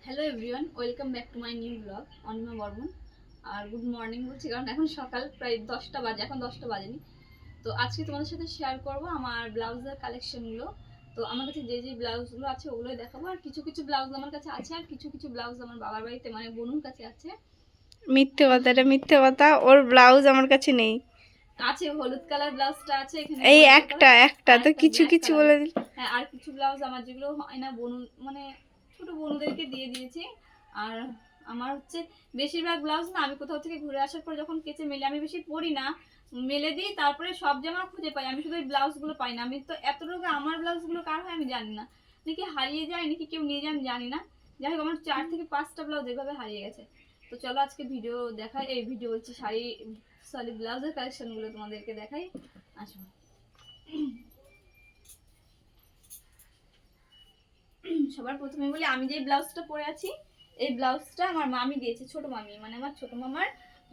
Hello everyone, welcome back to my new blog Anima Barman. আর good morning বলছি কারণ এখন সকাল প্রায় 10টা বাজে, এখন 10টা বাজেনি। তো আজকে তোমাদের সাথে শেয়ার করব আমার ব্লাউজের কালেকশনগুলো। তো আমার কাছে যে যে ব্লাউজগুলো আছে ওগুলোই দেখাবো। আর কিছু কিছু ব্লাউজ আমার কাছে আছে, আর কিছু কিছু ব্লাউজ আমার বাবার বাড়িতে মানে বোনুর কাছে আছে। মিথ্যে কথা, এটা মিথ্যে কথা। ওর ব্লাউজ আমার কাছে নেই। আছে হলুদ কালার ব্লাউজটা আছে এখানে, এই গোল্ডেন একটা কালার একটা আর তো একটা কিছু ব্ল্যাক কিছু কালার। বলে দিল। হ্যাঁ, আর কিছু ব্লাউজ আমার যেগুলো হয় না বোন মানে ছোট বোনদেরকে দিয়ে দিয়েছি। আর আমার হচ্ছে বেশিরভাগ ব্লাউজ না আমি কোথাও থেকে ঘুরে আসার পর যখন কেচে মেলে, আমি বেশি পরি না, মেলে দিই, তারপরে সব জামা খুঁজে পাই, আমি শুধু ওই ব্লাউজগুলো পাই না। আমি তো এতটুকু আমার ব্লাউজগুলো কার হয় আমি জানি না, নাকি হারিয়ে যায় নাকি কেউ নিয়ে যায় আমি জানি না। যাই হোক, আমার 4 থেকে 5টা ব্লাউজ এভাবে হারিয়ে গেছে। তো চলো আজকে ভিডিও দেখাই, এই ভিডিও হচ্ছে শাড়ি সরি ব্লাউজের কালেকশনগুলো তোমাদেরকে দেখাই। আসো, সবার প্রথমে বলি আমি যে ব্লাউজটা পরে আছি এই ব্লাউজটা আমার মামি দিয়েছে, ছোট মামি মানে আমার ছোট মামার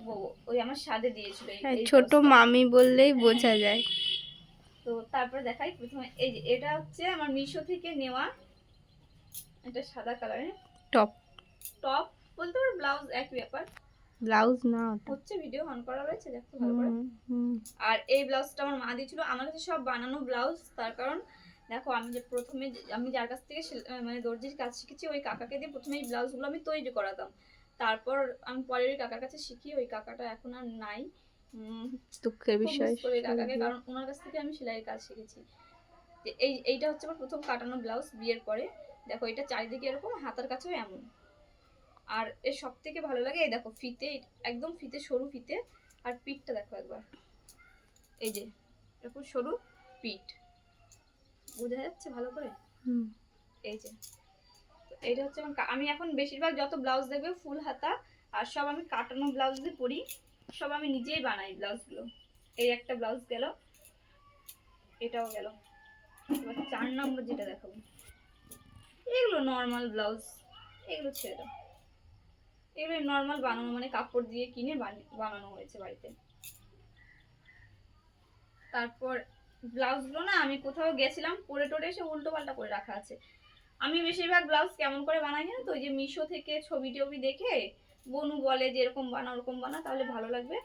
বউ, ওই আমার সাদে দিয়েছিল হ্যাঁ, এই ছোট ব্লাউজটা। মামি বললেই বোঝা যায়। তো তারপরে দেখাই, প্রথমে এই যে এটা হচ্ছে আমার মিশো থেকে নেওয়া, এটা সাদা কালারের টপ। টপ বলতে পারো ব্লাউজ একই ব্যাপার। ব্লাউজ না ওটা। হচ্ছে ভিডিও অন করা রয়েছে, দেখো ভালো করে। আর এই ব্লাউজটা আমার মা দিয়েছিল, আমার কাছে সব বানানো ব্লাউজ, তার কারণ দেখো আমি যে প্রথমে আমি যার কাছ থেকে মানে দর্জির কাজ শিখেছি ওই কাকাকে দিয়ে প্রথমে এই ব্লাউজগুলো আমি তৈরি করাতাম। তারপর আমি পরের ওই কাকার কাছে শিখি, ওই কাকাটা এখন আর নাই। দুঃখের খুব বিষয়। মিস করি ওই কাকাকে, কারণ ওনার কাছ থেকে আমি সেলাইয়ের কাজ শিখেছি। এইটা হচ্ছে আমার প্রথম কাটানো ব্লাউজ বিয়ের পরে। দেখো এটা চারিদিকে এরকম, হাতার কাছেও এমন। আর এর সব থেকে ভালো লাগে এই দেখো ফিতে, একদম ফিতে, সরু ফিতে। আর পিঠটা দেখো একবার, এই যে এরকম সরু পিঠ, বোঝা যাচ্ছে ভালো করে? এই যে, তো এইটা হচ্ছে আমি এখন বেশিরভাগ যত ব্লাউজ দেখবে ফুল হাতা আর সব আমি কাটানো ব্লাউজ দিয়ে পরি, সব আমি নিজেই বানাই ব্লাউজগুলো। এই একটা ব্লাউজ গেল, এটাও গেল। এবার 4 নম্বর যেটা দেখাবো, এগুলো নর্মাল ব্লাউজ, এগুলো ছেড়ে দাও, এগুলো নর্মাল বানানো মানে কাপড় দিয়ে কিনে বানানো হয়েছে বাড়িতে। তারপর ব্লাউজগুলো না আমি কোথাও গেছিলাম পরে টোরে এসে উল্টো পাল্টা করে রাখা আছে। আমি বেশিরভাগ ব্লাউজ কেমন করে বানাই জানো তো, ওই যে মিশো থেকে ছবি টবি দেখে বনু বলে যে এরকম বানা ওরকম বানা তাহলে ভালো লাগবে।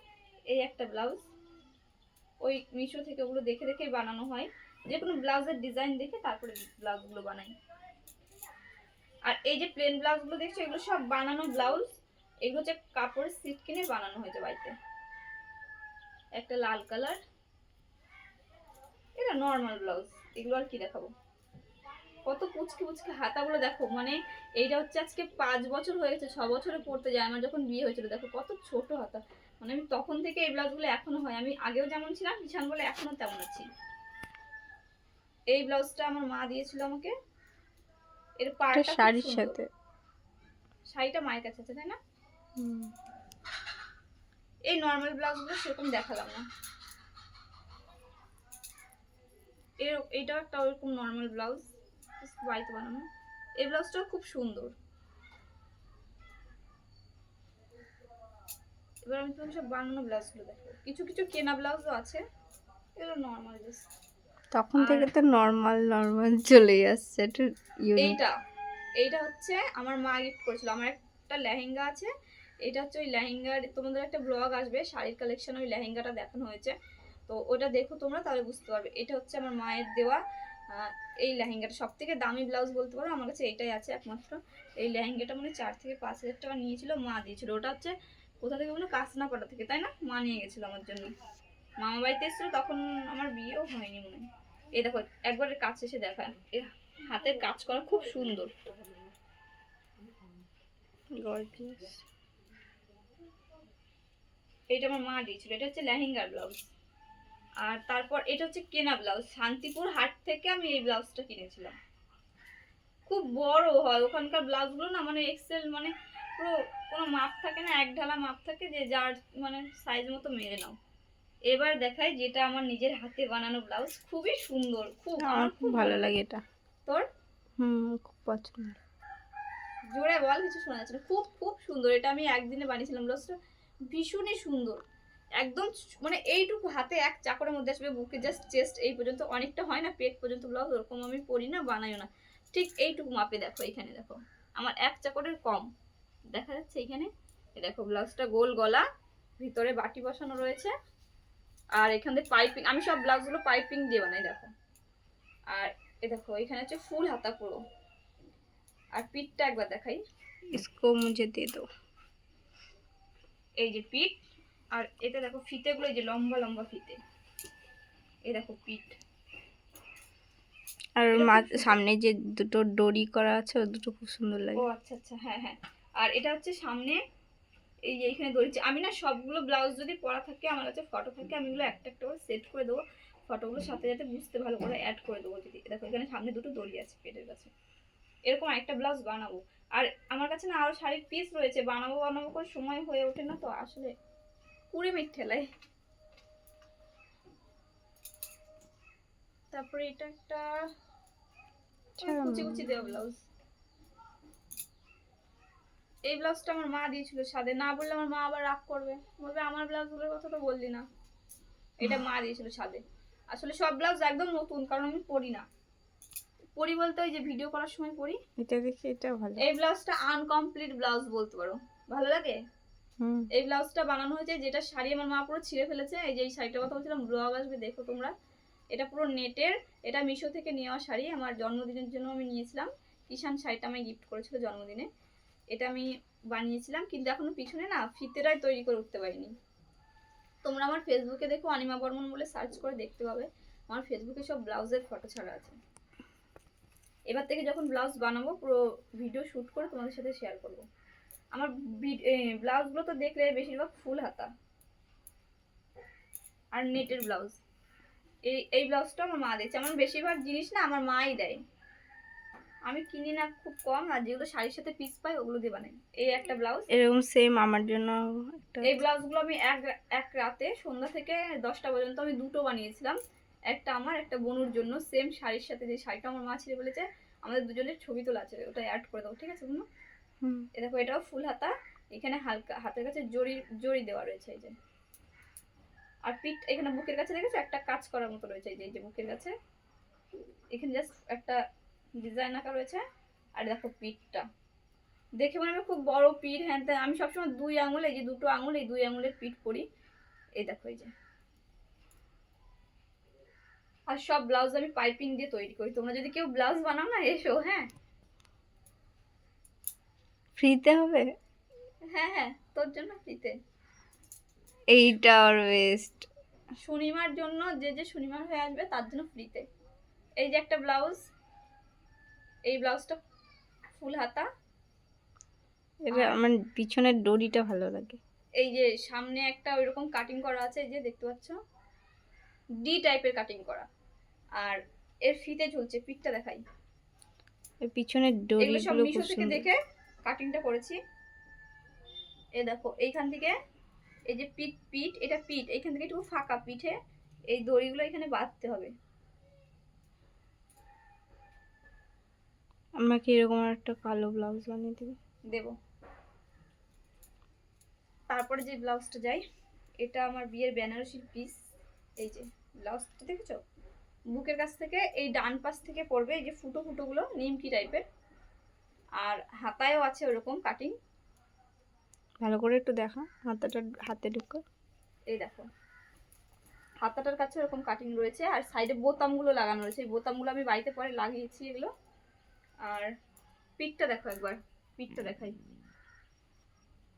এই একটা ব্লাউজ ওই মিশো থেকে ওগুলো দেখে দেখে বানানো হয়, যে কোনো ব্লাউজের ডিজাইন দেখে তারপরে ব্লাউজগুলো বানাই। আর এই যে প্লেন ব্লাউজগুলো দেখছো এগুলো সব বানানো ব্লাউজ, এগুলো হচ্ছে কাপড়ের সিট কিনে বানানো হয়েছে বাড়িতে। একটা লাল কালার, এটা নর্মাল ব্লাউজ, এগুলো আর কি দেখাবো। কত পুচকে পুচকে হাতাগুলো দেখো, মানে এইটা হচ্ছে আজকে 5 বছর হয়ে গেছে, 6 বছরে পড়তে যায় আমার যখন বিয়ে হয়েছিল, দেখো কত ছোট হাতা। মানে আমি তখন থেকে এই ব্লাউজগুলো এখনো হয়, আমি আগেও যেমন ছিলাম কিষান বলে এখনো তেমন আছি। এই ব্লাউজটা আমার মা দিয়েছিল আমাকে, এর পাড়টা খুব শাড়ির সুন্দর। সাথে শাড়িটা মায়ের কাছে আছে তাই না? এই নর্মাল ব্লাউজগুলো সেরকম দেখালাম না, এইটাও একটা ওরকম নর্মাল ব্লাউজ বাড়িতে বানানো। এই ব্লাউজটাও খুব সুন্দর। এবার আমি তোমাকে সব বানানো ব্লাউজগুলো দেখো, কিছু কিছু কেনা ব্লাউজও আছে, এগুলো নর্মাল জাস্ট। তখন থেকে তো নর্মাল নর্মাল চলেই আসছে, একটু ইউনিক। এইটা এইটা হচ্ছে আমার মা গিফট করেছিল, আমার একটা লেহেঙ্গা আছে, এটা হচ্ছে ওই লেহেঙ্গার, তোমাদের একটা ব্লগ আসবে শাড়ির কালেকশন, ওই লেহেঙ্গাটা দেখানো হয়েছে, তো ওটা দেখো তোমরা তাহলে বুঝতে পারবে। এটা হচ্ছে আমার মায়ের দেওয়া এই লেহেঙ্গাটা, সব থেকে দামি ব্লাউজ বলতে পারো আমার কাছে এটাই আছে একমাত্র। এই লেহেঙ্গাটা মানে 4 থেকে 5 হাজার টাকা নিয়েছিল, মা দিয়েছিল। ওটা হচ্ছে কোথা থেকে বলো, কাসনাপাড়া থেকে তাই না, মা নিয়ে গেছিল আমার জন্য, মামা বাড়িতে এসেছিল তখন, আমার বিয়েও হয়নি মনে হয়। এই দেখো একবার কাছে এসে দেখা, হাতের কাজ করা খুব সুন্দর। এটা আমার মা দিয়েছিল, এটা হচ্ছে লেহেঙ্গার ব্লাউজ। আর তারপর এটা হচ্ছে কেনা ব্লাউজ, শান্তিপুর হাট থেকে আমি এই ব্লাউজটা কিনেছিলাম। খুব বড় হয় ওখানকার ব্লাউজগুলো না, মানে এক্সেল, মানে পুরো কোনো মাপ থাকে না, এক ঢালা মাপ থাকে, যে যার মানে সাইজ মতো মেরে নাও। এবার দেখাই যেটা আমার নিজের হাতে বানানো ব্লাউজ, খুবই সুন্দর, খুব আমার খুব ভালো লাগে এটা। তোর? খুব পছন্দ। জোরে বল, কিছু শোনা যাচ্ছে না। খুব খুব সুন্দর, এটা আমি একদিনে বানিয়েছিলাম ব্লাউজটা, ভীষণই সুন্দর। একদম মানে এইটুকু হাতে এক চাকরের মধ্যে আসবে, বুকে জাস্ট চেস্ট এই পর্যন্ত, অনেকটা হয় না পেট পর্যন্ত ব্লাউজ, ওরকম আমি পরি না বানাইও না, ঠিক এইটুকু মাপে। দেখো এখানে দেখো, আমার 1 চাকরের কম। দেখা যাচ্ছে এখানে, এই দেখো ব্লাউজটা গোল গলা, ভিতরে বাটি বসানো রয়েছে, আর এখান থেকে পাইপিং, আমি সব ব্লাউজগুলো পাইপিং দিয়ে বানাই দেখো। আর এই দেখো এখানে হচ্ছে ফুল হাতা পুরো। আর পিঠটা একবার দেখাই, इसको मुझे दे दो। এই যে পিঠ, আর এতে দেখো ফিতেগুলো এই যে লম্বা লম্বা ফিতে, এই দেখো পিঠ। আর এটা খুব সুন্দর। সামনে যে দুটো ডোরি করা আছে ও দুটো খুব সুন্দর ও লাগে। আচ্ছা আচ্ছা, হ্যাঁ হ্যাঁ। আর এটা হচ্ছে সামনে এই যে এখানে দড়িছে। আমি না সবগুলো ব্লাউজ যদি পরা থাকে, আমার কাছে ফটো থাকে, আমি এগুলো একটা একটা করে সেট করে দেবো, ফটোগুলোর সাথে যাতে বুঝতে ভালো করে অ্যাড করে দেবো। যদি দেখো এখানে সামনে দুটো দড়ি আছে পেটের কাছে, এরকম একটা ব্লাউজ বানাবো। আর আমার কাছে না আরো শাড়ির পিস রয়েছে, বানাবো বানাবো করে সময় হয়ে ওঠে না তো, আসলে পুরে মিট ঠেলায়। তারপরে এটা একটা কুচি কুচি দেওয়া ব্লাউজ। এই ব্লাউজটা আমার মা দিয়েছিল সাদে, না বললে আমার মা আবার রাগ করবে, বলবে আমার ব্লাউজগুলোর কথা তো বললি না। এটা মা দিয়েছিল সাদে। আসলে সব ব্লাউজ একদম নতুন, কারণ আমি পরি না। পরি বলতে ওই যে ভিডিও করার সময় পরি। এটা দেখি, এটা ভালো। এই ব্লাউজটা আনকমপ্লিট ব্লাউজ বলতে পারো, ভালো লাগে। এই ব্লাউজটা বানানো হয়েছে, যেটা শাড়ি আমার মা পুরো ছিঁড়ে ফেলেছে। এই যে এই শাড়িটার কথা বলছিলাম, ব্লগ আসবে দেখো তোমরা। এটা পুরো নেটের, এটা মিশো থেকে নেওয়া শাড়ি, আমার জন্মদিনের জন্য আমি নিয়েছিলাম। কিষান শাড়িটা আমায় গিফট করেছিল জন্মদিনে। এটা আমি বানিয়েছিলাম, কিন্তু এখনো পিছনে না ফিতেটাই তৈরি করে উঠতে পারিনি। তোমরা আমার ফেসবুকে দেখো, অনিমা বর্মন বলে সার্চ করে দেখতে পাবে, আমার ফেসবুকে সব ব্লাউজের ফটো ছাড়া আছে। এবার থেকে যখন ব্লাউজ বানাবো পুরো ভিডিও শুট করে তোমাদের সাথে শেয়ার করব। আমার ব্লাউজগুলো তো দেখলে বেশিরভাগ ফুল হাতা আর নেটের ব্লাউজ। এই ব্লাউজটা আমার মা দিয়েছে। আমার বেশিরভাগ জিনিস না আমার মাই দেয়, আমি কিনি না খুব কম, আর যেগুলো শাড়ির সাথে পিস পাই ওগুলো দিয়ে বানাই। এই একটা ব্লাউজ, এরকম সেম আমার জন্য একটা। এই ব্লাউজগুলো আমি এক রাতে সন্ধ্যা থেকে 10টা পর্যন্ত আমি দুটো বানিয়েছিলাম, একটা আমার একটা বোনুর জন্য। সেম শাড়ির সাথে, যে শাড়িটা আমার মা ছিঁড়ে বলেছে, আমাদের দুজনের ছবি তোলা আছে, ওটা অ্যাড করে দেবো, ঠিক আছে বোনু? এ দেখো এটাও ফুল হাতা, এখানে হালকা হাতের কাছে জড়ি জড়ি দেওয়া রয়েছে এই যে। আর পিঠ এখানে বুকের কাছে দেখেছো একটা কাজ করার মতো রয়েছে, এই যে বুকের কাছে এখানে জাস্ট একটা ডিজাইন আঁকা রয়েছে। আর দেখো পিঠটা দেখে মনে হয় খুব বড় পিঠ, হ্যাঁ আমি সবসময় 2 আঙুল, এই যে দুটো আঙুল, এই 2 আঙুলের পিঠ পরি। এই দেখো এই যে। আর সব ব্লাউজ আমি পাইপিং দিয়ে তৈরি করি, তোমরা যদি কেউ ব্লাউজ বানাও না এসো, হ্যাঁ। ফ্রিতে হবে? হ্যাঁ হ্যাঁ, তোর জন্য ফ্রিতে। এইটা আর বেস্ট। শনিবার জন্য, যে শনিবার হয়ে আসবে তার জন্য ফ্রিতে। এই যে একটা ব্লাউজ, এই ব্লাউজটা ফুল হাতা। এটা আমার পিছনের ডরিটা ভালো লাগে। এই যে সামনে একটা ওইরকম কাটিং করা আছে, এই যে দেখতে পাচ্ছ, ডি টাইপের কাটিং করা। আর এর ফিতে ঝুলছে, পিঠটা দেখাই। এই পিছনের এগুলো সব ডরিগুলো মিশো খুব থেকে সুন্দর। দেখে কাটিংটা করেছি। এই দেখো এইখান থেকে, এই যে পিঠ পিঠ, এটা পিঠ, এইখান থেকে একটু ফাঁকা পিঠে এই দড়িগুলো এখানে বাঁধতে হবে। আমাকে এরকম একটা কালো ব্লাউজ বানিয়ে দেবে? দেব। তারপরে যে ব্লাউজটা যাই, এটা আমার বিয়ের বেনারসির পিস। এই যে ব্লাউজটা দেখেছো, বুকের কাছ থেকে এই ডান পাশ থেকে পড়বে এই যে ফুটো ফুটোগুলো নিমকি টাইপের। আর হাতায়ও আছে ওরকম কাটিং। ভালো করে একটু দেখা হাতাটা, হাতে ঢুকো। এই দেখো হাতাটার কাছে ওরকম কাটিং রয়েছে, আর সাইডে বোতামগুলো লাগানো রয়েছে, এই বোতামগুলো আমি বাড়িতে পরে লাগিয়েছি এগুলো। আর পিঠটা দেখো একবার, পিঠটা দেখাই।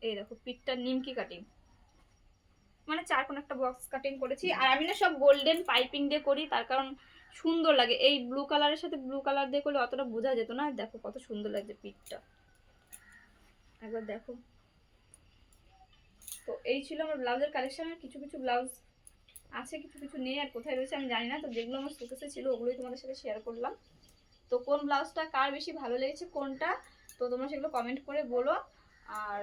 এই দেখো পিঠটা নিমকি কাটিং, মানে 4 কোণ একটা বক্স কাটিং করেছি। আর আমি না সব গোল্ডেন পাইপিং দিয়ে করি, তার কারণ সুন্দর লাগে। এই ব্লু কালারের সাথে ব্লু কালার দিয়ে করলে অতটা বোঝা যেত না। দেখো কত সুন্দর লাগছে পিঠটা, একবার দেখো। তো এই ছিল আমার ব্লাউজের কালেকশন। কিছু কিছু ব্লাউজ আছে, কিছু কিছু নেই, আর কোথায় রয়েছে আমি জানি না। তো যেগুলো আমার শোকেসে ছিল ওগুলোই তোমাদের সাথে শেয়ার করলাম। তো কোন ব্লাউজটা কার বেশি ভালো লেগেছে কোনটা, তো তোমরা সেগুলো কমেন্ট করে বলো। আর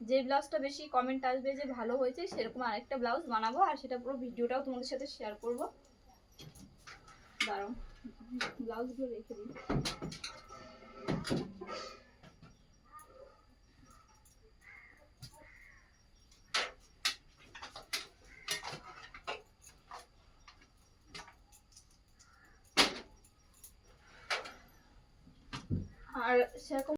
যে ব্লাউজটা বেশি কমেন্ট আসবে যে ভালো হয়েছে, সেরকম আরেকটা ব্লাউজ বানাবো, আর সেটা পুরো ভিডিওটাও তোমাদের সাথে শেয়ার করবো। দাঁড়াও ব্লাউজগুলো রেখে দিই। আর সেরকম